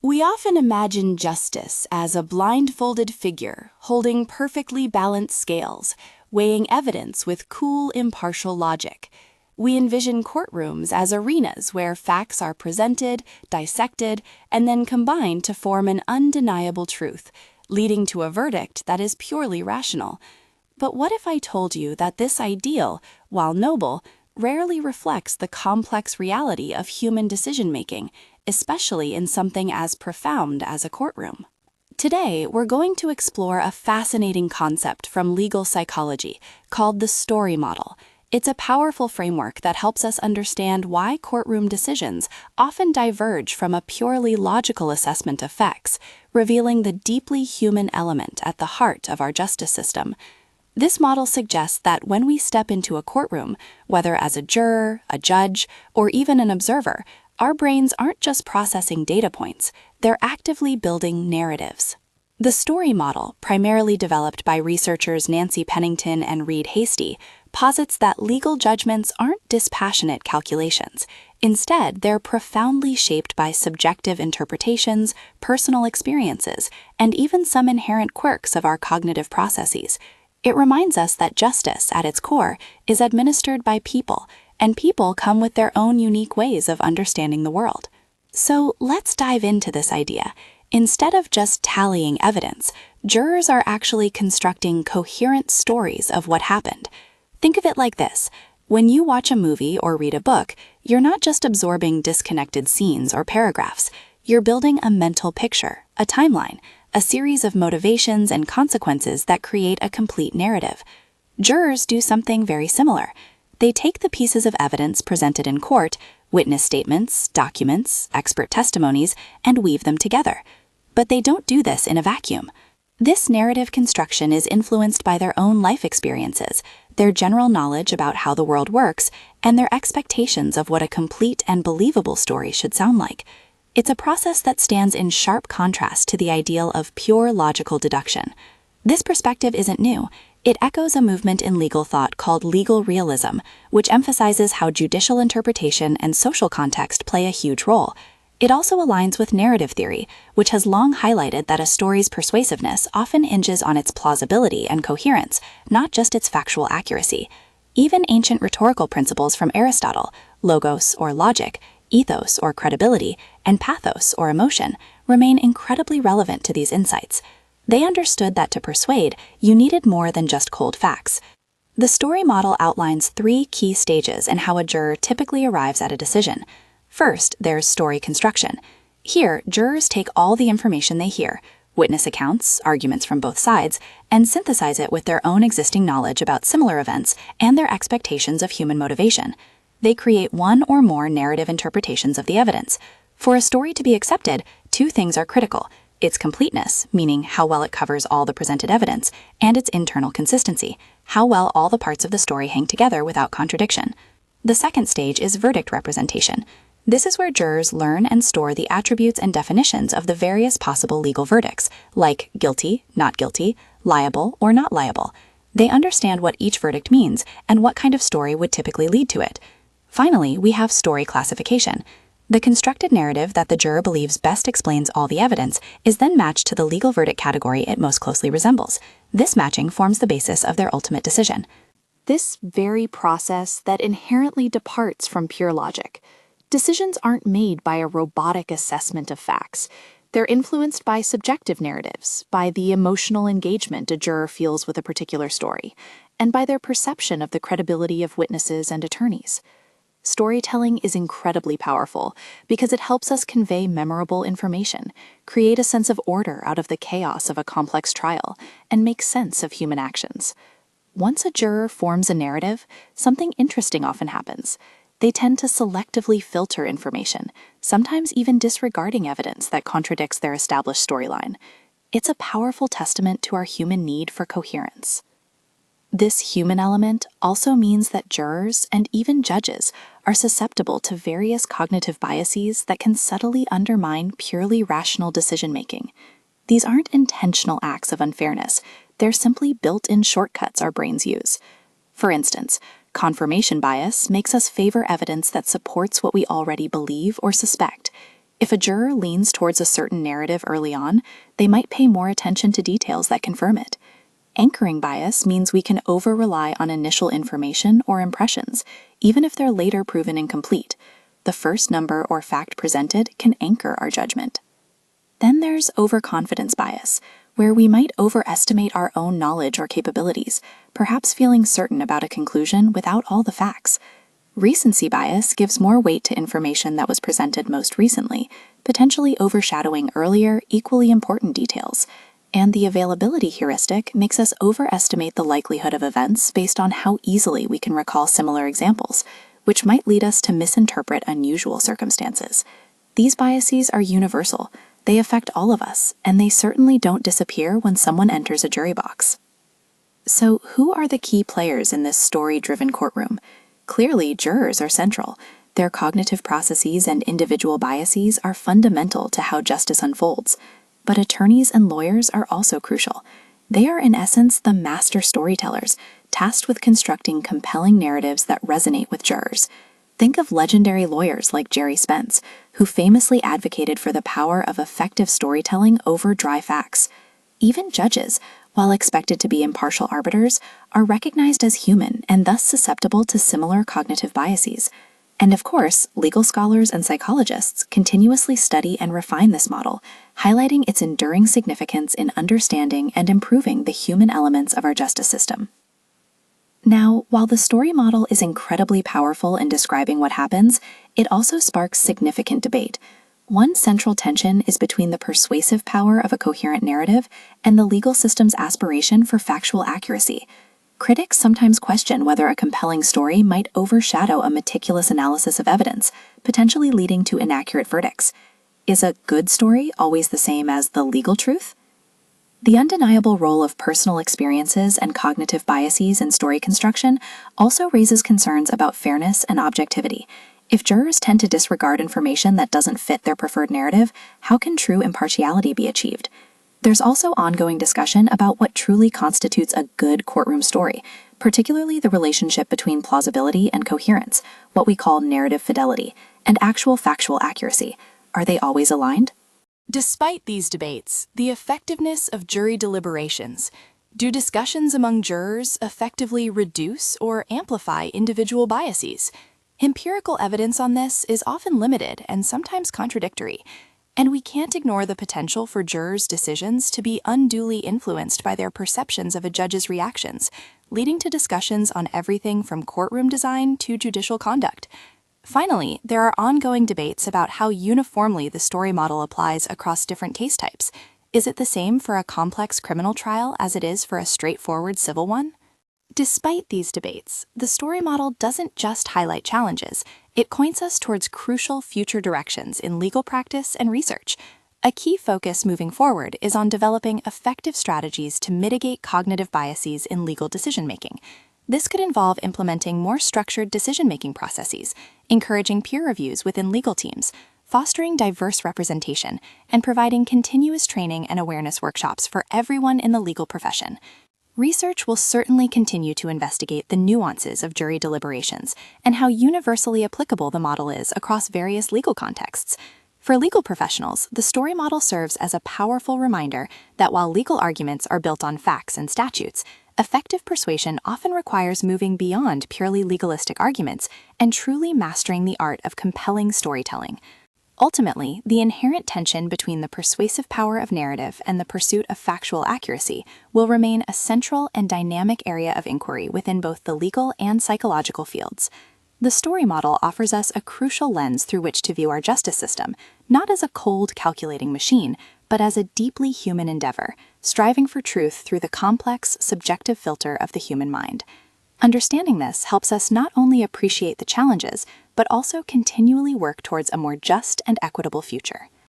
We often imagine justice as a blindfolded figure holding perfectly balanced scales, weighing evidence with cool, impartial logic. We envision courtrooms as arenas where facts are presented, dissected, and then combined to form an undeniable truth, leading to a verdict that is purely rational. But what if I told you that this ideal, while noble, rarely reflects the complex reality of human decision-making, especially in something as profound as a courtroom? Today, we're going to explore a fascinating concept from legal psychology called the story model. It's a powerful framework that helps us understand why courtroom decisions often diverge from a purely logical assessment of facts, revealing the deeply human element at the heart of our justice system. This model suggests that when we step into a courtroom, whether as a juror, a judge, or even an observer, our brains aren't just processing data points, they're actively building narratives. The story model, primarily developed by researchers Nancy Pennington and Reed Hastie, posits that legal judgments aren't dispassionate calculations. Instead, they're profoundly shaped by subjective interpretations, personal experiences, and even some inherent quirks of our cognitive processes. It reminds us that justice, at its core, is administered by people, and people come with their own unique ways of understanding the world. So let's dive into this idea. Instead of just tallying evidence, jurors are actually constructing coherent stories of what happened. Think of it like this. When you watch a movie or read a book, you're not just absorbing disconnected scenes or paragraphs. You're building a mental picture, a timeline, a series of motivations and consequences that create a complete narrative. Jurors do something very similar. They take the pieces of evidence presented in court, witness statements, documents, expert testimonies, and weave them together. But they don't do this in a vacuum. This narrative construction is influenced by their own life experiences, their general knowledge about how the world works, and their expectations of what a complete and believable story should sound like. It's a process that stands in sharp contrast to the ideal of pure logical deduction. This perspective isn't new. It echoes a movement in legal thought called legal realism, which emphasizes how judicial interpretation and social context play a huge role. It also aligns with narrative theory, which has long highlighted that a story's persuasiveness often hinges on its plausibility and coherence, not just its factual accuracy. Even ancient rhetorical principles from Aristotle, logos or logic, ethos or credibility, and pathos or emotion, remain incredibly relevant to these insights. They understood that to persuade, you needed more than just cold facts. The story model outlines 3 key stages in how a juror typically arrives at a decision. First, there's story construction. Here, jurors take all the information they hear, witness accounts, arguments from both sides, and synthesize it with their own existing knowledge about similar events and their expectations of human motivation. They create one or more narrative interpretations of the evidence. For a story to be accepted, 2 things are critical: its completeness, meaning how well it covers all the presented evidence, and its internal consistency, how well all the parts of the story hang together without contradiction. The second stage is verdict representation. This is where jurors learn and store the attributes and definitions of the various possible legal verdicts, like guilty, not guilty, liable, or not liable. They understand what each verdict means and what kind of story would typically lead to it. Finally, we have story classification. The constructed narrative that the juror believes best explains all the evidence is then matched to the legal verdict category it most closely resembles. This matching forms the basis of their ultimate decision. This very process that inherently departs from pure logic. Decisions aren't made by a robotic assessment of facts. They're influenced by subjective narratives, by the emotional engagement a juror feels with a particular story, and by their perception of the credibility of witnesses and attorneys. Storytelling is incredibly powerful because it helps us convey memorable information, create a sense of order out of the chaos of a complex trial, and make sense of human actions. Once a juror forms a narrative, something interesting often happens. They tend to selectively filter information, sometimes even disregarding evidence that contradicts their established storyline. It's a powerful testament to our human need for coherence. This human element also means that jurors and even judges are susceptible to various cognitive biases that can subtly undermine purely rational decision-making. These aren't intentional acts of unfairness, they're simply built-in shortcuts our brains use. For instance, confirmation bias makes us favor evidence that supports what we already believe or suspect. If a juror leans towards a certain narrative early on, they might pay more attention to details that confirm it. Anchoring bias means we can over-rely on initial information or impressions, even if they're later proven incomplete. The first number or fact presented can anchor our judgment. Then there's overconfidence bias, where we might overestimate our own knowledge or capabilities, perhaps feeling certain about a conclusion without all the facts. Recency bias gives more weight to information that was presented most recently, potentially overshadowing earlier, equally important details. And the availability heuristic makes us overestimate the likelihood of events based on how easily we can recall similar examples, which might lead us to misinterpret unusual circumstances. These biases are universal. They affect all of us, and they certainly don't disappear when someone enters a jury box. So, who are the key players in this story-driven courtroom? Clearly, jurors are central. Their cognitive processes and individual biases are fundamental to how justice unfolds. But attorneys and lawyers are also crucial. They are, in essence, the master storytellers, tasked with constructing compelling narratives that resonate with jurors. Think of legendary lawyers like Jerry Spence, who famously advocated for the power of effective storytelling over dry facts. Even judges, while expected to be impartial arbiters, are recognized as human and thus susceptible to similar cognitive biases. And of course, legal scholars and psychologists continuously study and refine this model, highlighting its enduring significance in understanding and improving the human elements of our justice system. Now, while the story model is incredibly powerful in describing what happens, it also sparks significant debate. One central tension is between the persuasive power of a coherent narrative and the legal system's aspiration for factual accuracy. Critics sometimes question whether a compelling story might overshadow a meticulous analysis of evidence, potentially leading to inaccurate verdicts. Is a good story always the same as the legal truth? The undeniable role of personal experiences and cognitive biases in story construction also raises concerns about fairness and objectivity. If jurors tend to disregard information that doesn't fit their preferred narrative, how can true impartiality be achieved? There's also ongoing discussion about what truly constitutes a good courtroom story, particularly the relationship between plausibility and coherence, what we call narrative fidelity, and actual factual accuracy. Are they always aligned? Despite these debates, the effectiveness of jury deliberations. Do discussions among jurors effectively reduce or amplify individual biases? Empirical evidence on this is often limited and sometimes contradictory. And we can't ignore the potential for jurors' decisions to be unduly influenced by their perceptions of a judge's reactions, leading to discussions on everything from courtroom design to judicial conduct. Finally, there are ongoing debates about how uniformly the story model applies across different case types. Is it the same for a complex criminal trial as it is for a straightforward civil one? Despite these debates, the story model doesn't just highlight challenges, it points us towards crucial future directions in legal practice and research. A key focus moving forward is on developing effective strategies to mitigate cognitive biases in legal decision-making. This could involve implementing more structured decision-making processes, encouraging peer reviews within legal teams, fostering diverse representation, and providing continuous training and awareness workshops for everyone in the legal profession. Research will certainly continue to investigate the nuances of jury deliberations and how universally applicable the model is across various legal contexts. For legal professionals, the story model serves as a powerful reminder that while legal arguments are built on facts and statutes, effective persuasion often requires moving beyond purely legalistic arguments and truly mastering the art of compelling storytelling. Ultimately, the inherent tension between the persuasive power of narrative and the pursuit of factual accuracy will remain a central and dynamic area of inquiry within both the legal and psychological fields. The story model offers us a crucial lens through which to view our justice system, not as a cold, calculating machine, but as a deeply human endeavor, striving for truth through the complex, subjective filter of the human mind. Understanding this helps us not only appreciate the challenges, but also continually work towards a more just and equitable future.